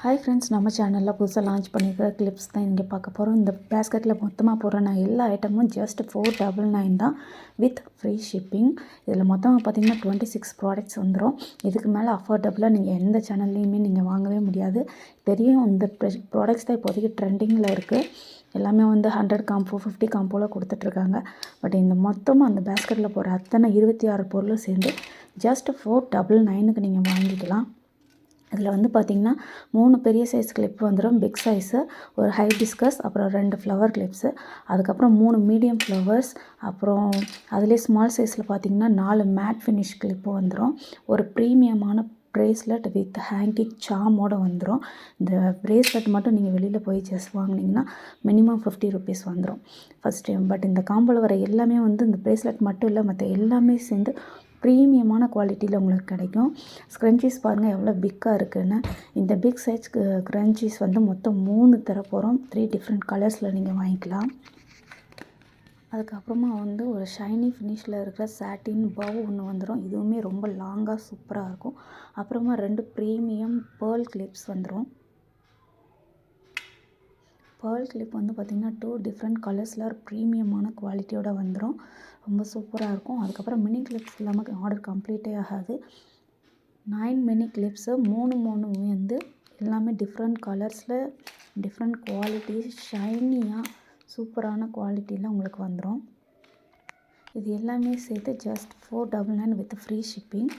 Hi friends, நம்ம சேனலில் புதுசாக லான்ச் பண்ணியிருக்கிற கிளிப்ஸ் தான் இங்கே பார்க்க போகிறோம். இந்த பேஸ்கெட்டில் மொத்தமாக போடுற நான் எல்லா ஐட்டமும் ஜஸ்ட் 499 தான் வித் ஃப்ரீ ஷிப்பிங். இதில் மொத்தமாக பார்த்திங்கன்னா 26 ப்ராடக்ட்ஸ் வந்துடும். இதுக்கு மேலே அஃபோர்டபுளாக நீங்கள் எந்த சேனல்லையுமே நீங்கள் வாங்கவே முடியாது. தெரியும், இந்த ப்ராடக்ட்ஸ் தான் இப்போதைக்கு ட்ரெண்டிங்கில் இருக்குது. எல்லாமே வந்து 100 காம்போ 50 காம்போவில் கொடுத்துட்ருக்காங்க. பட் இந்த மொத்தமாக அந்த பேஸ்கெட்டில் போகிற அத்தனை 26 பொருளும் சேர்ந்து ஜஸ்ட் 499க்கு நீங்கள் வாங்கிக்கலாம். இதில் வந்து பார்த்திங்கன்னா 3 பெரிய சைஸ் கிளிப் வந்துடும், பிக் சைஸு, ஒரு ஹைபிஸ்கஸ், அப்புறம் 2 ஃப்ளவர் கிளிப்ஸு, அதுக்கப்புறம் 3 மீடியம் ஃப்ளவர்ஸ், அப்புறம் அதிலே ஸ்மால் சைஸில் பார்த்திங்கன்னா 4 மேட் ஃபினிஷ் கிளிப்பு வந்துடும். ஒரு ப்ரீமியமான ப்ரேஸ்லெட் வித் ஹேங்கிங் சாமோடு வந்துடும். இந்த ப்ரேஸ்லெட் மட்டும் நீங்கள் வெளியில் போய் ஜஸ்ட் வாங்கினீங்கன்னா மினிமம் 50 ருபீஸ் வந்துடும் ஃபஸ்ட் டைம். பட் இந்த காம்போவில் வர எல்லாமே வந்து இந்த ப்ரேஸ்லெட் மட்டும் இல்லை, மற்ற எல்லாமே சேர்ந்து ப்ரீமியமான குவாலிட்டியில் உங்களுக்கு கிடைக்கும். ஸ்க்ரன்ச்சீஸ் பாருங்கள் எவ்வளோ பிக்காக இருக்குதுன்னு. இந்த பிக் சைஸ் ஸ்க்ரன்ச்சீஸ் வந்து மொத்தம் 3 தரப்போகிறோம். 3 டிஃப்ரெண்ட் கலர்ஸில் நீங்கள் வாங்கிக்கலாம். அதுக்கப்புறமா வந்து ஒரு ஷைனி ஃபினிஷில் இருக்கிற சாட்டின் பவ் ஒன்று வந்துடும். இதுவுமே ரொம்ப லாங்காக சூப்பராக இருக்கும். அப்புறமா 2 ப்ரீமியம் பேர்ல் கிளிப்ஸ் வந்துடும். பேர்ல் கிளிப் வந்து பார்த்திங்கன்னா 2 டிஃப்ரெண்ட் கலர்ஸில் ஒரு ப்ரீமியமான குவாலிட்டியோடு வந்துடும். ரொம்ப சூப்பராக இருக்கும். அதுக்கப்புறம் மினி கிளிப்ஸ் இல்லாமல் ஆர்டர் கம்ப்ளீட்டே ஆகாது. 9 மினி கிளிப்ஸு 3 வந்து எல்லாமே டிஃப்ரெண்ட் கலர்ஸில் டிஃப்ரெண்ட் குவாலிட்டி ஷைனியாக சூப்பரான குவாலிட்டியில் உங்களுக்கு வந்துடும். இது எல்லாமே சேர்த்து ஜஸ்ட் 499 வித் ஃப்ரீ ஷிப்பிங்.